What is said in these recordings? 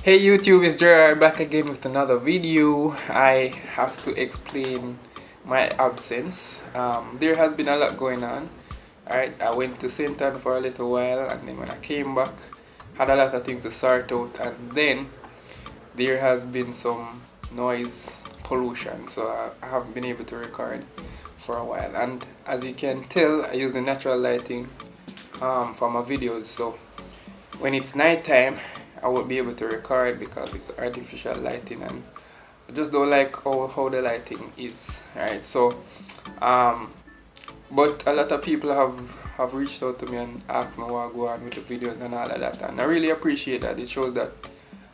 Hey YouTube, it's Gerard back again with another video. I have to explain my absence. There has been a lot going on. Alright, I went to St. Anne for a little while, and then when I came back, had a lot of things to sort out, and then there has been some noise pollution, so I haven't been able to record for a while. And as you can tell, I use the natural lighting for my videos, so when it's nighttime I won't be able to record because it's artificial lighting, and I just don't like how the lighting is, right? So but a lot of people have reached out to me and asked me what go on with the videos and all of that, and I really appreciate that. It shows that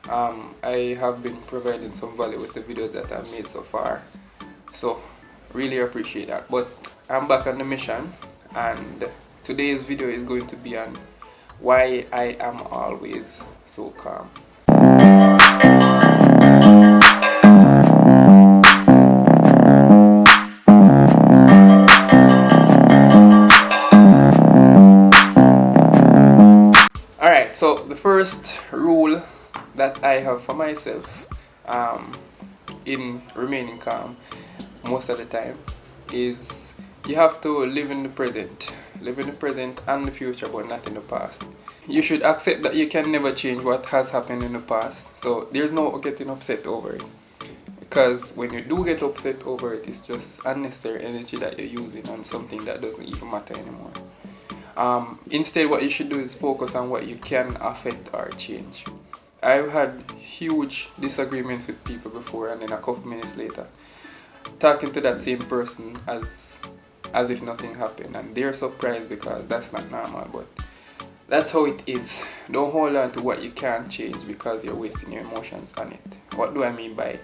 I have been providing some value with the videos that I've made so far, so really appreciate that. But I'm back on the mission, and today's video is going to be on why I am always so calm. Alright, so the first rule that I have for myself in remaining calm most of the time is you have to live in the present. Live in the present and the future, but not in the past. You should accept that you can never change what has happened in the past, so there's no getting upset over it. Because when you do get upset over it, it's just unnecessary energy that you're using on something that doesn't even matter anymore. Instead, what you should do is focus on what you can affect or change. I've had huge disagreements with people before, and then a couple minutes later, talking to that same person as if nothing happened, and they're surprised because that's not normal, but that's how it is. Don't hold on to what you can't change because you're wasting your emotions on it. What do I mean by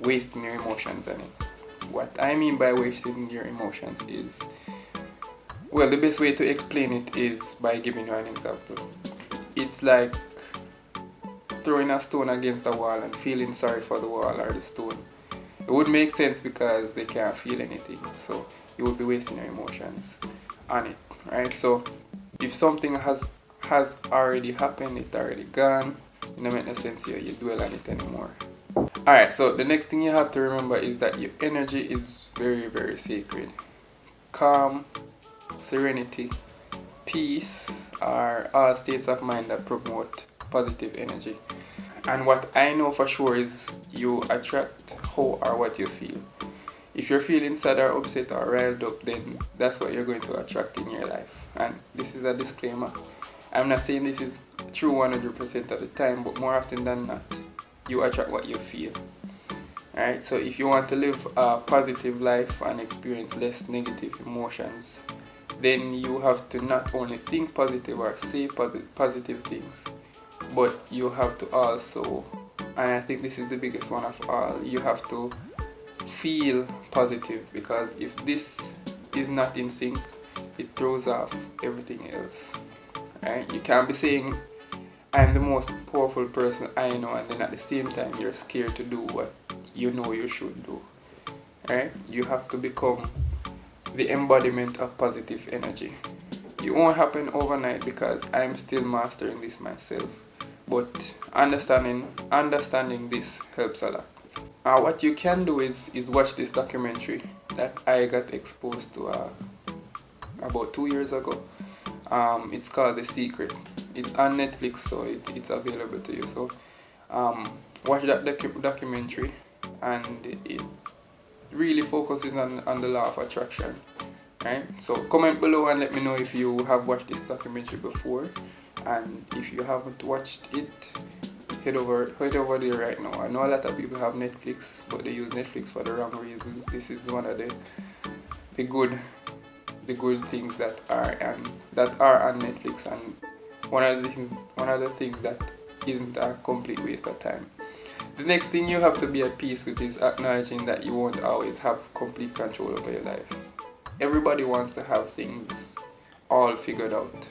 wasting your emotions on it? What I mean by wasting your emotions is, well, the best way to explain it is by giving you an example. It's like throwing a stone against a wall and feeling sorry for the wall or the stone. It would make sense because they can't feel anything, so you would be wasting your emotions on it, right? So if something has already happened, it's already gone, it doesn't make no sense you dwell on it anymore. Alright, so the next thing you have to remember is that your energy is very, very sacred. Calm, serenity, peace are all states of mind that promote positive energy. And what I know for sure is you attract how or what you feel. If you're feeling sad or upset or riled up, then that's what you're going to attract in your life. And this is a disclaimer. I'm not saying this is true 100% of the time, but more often than not, you attract what you feel. Alright, so if you want to live a positive life and experience less negative emotions, then you have to not only think positive or say positive things, but you have to also, and I think this is the biggest one of all, you have to feel positive, because if this is not in sync, it throws off everything else. Right? You can't be saying I'm the most powerful person I know, and then at the same time you're scared to do what you know you should do. Right? You have to become the embodiment of positive energy. It won't happen overnight because I'm still mastering this myself, but understanding this helps a lot. What you can do is watch this documentary that I got exposed to about 2 years ago. It's called The Secret. It's on Netflix, so it's available to you. So watch that documentary, and it really focuses on the law of attraction. Right? So comment below and let me know if you have watched this documentary before, and if you haven't watched it, head over there right now. I know a lot of people have Netflix, but they use Netflix for the wrong reasons. This is one of the good things that are on Netflix, and one of the things that isn't a complete waste of time. The next thing you have to be at peace with is acknowledging that you won't always have complete control over your life. Everybody wants to have things all figured out,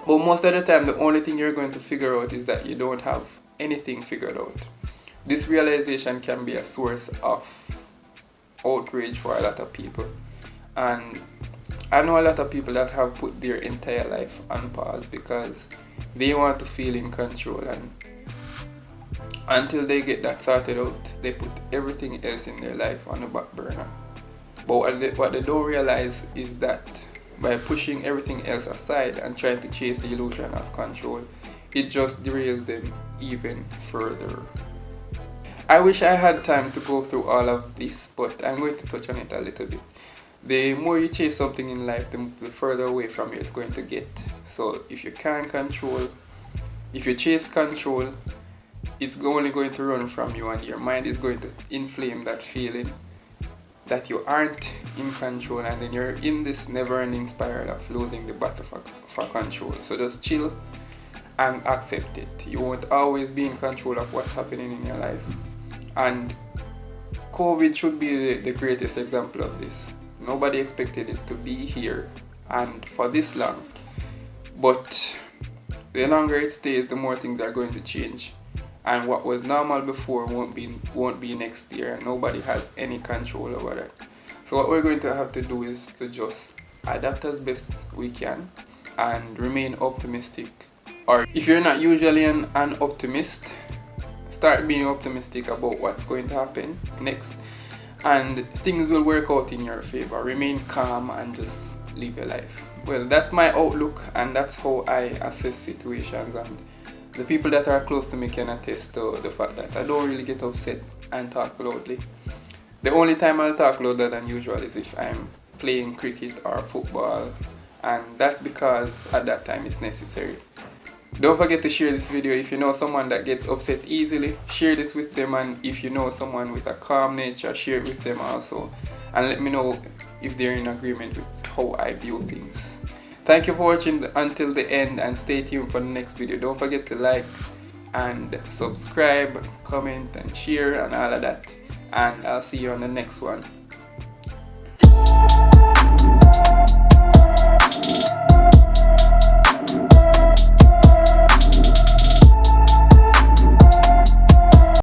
but most of the time the only thing you're going to figure out is that you don't have anything figured out. This realization can be a source of outrage for a lot of people, and I know a lot of people that have put their entire life on pause because they want to feel in control, and Until they get that sorted out, they put everything else in their life on the back burner. But what they don't realize is that by pushing everything else aside and trying to chase the illusion of control, it just derails them even further. I wish I had time to go through all of this, but I'm going to touch on it a little bit. The more you chase something in life, the further away from you it's going to get. So if you can't control, if you chase control, it's only going to run from you, and your mind is going to inflame that feeling that you aren't in control, and then you're in this never-ending spiral of losing the battle for control. So just chill and accept it. You won't always be in control of what's happening in your life, and COVID should be the greatest example of this. Nobody expected it to be here and for this long, but the longer it stays, the more things are going to change, and what was normal before won't be next year. Nobody has any control over that. So what we're going to have to do is to just adapt as best we can and remain optimistic. Or if you're not usually an optimist, start being optimistic about what's going to happen next, and things will work out in your favor. Remain calm and just live your life. Well, that's my outlook, and that's how I assess situations, and the people that are close to me can attest to the fact that I don't really get upset and talk loudly. The only time I'll talk louder than usual is if I'm playing cricket or football, and that's because at that time it's necessary. Don't forget to share this video. If you know someone that gets upset easily, share this with them, and if you know someone with a calm nature, share it with them also, and let me know if they're in agreement with how I view things. Thank you for watching until the end, and stay tuned for the next video. Don't forget to like and subscribe, comment and share and all of that, and I'll see you on the next one.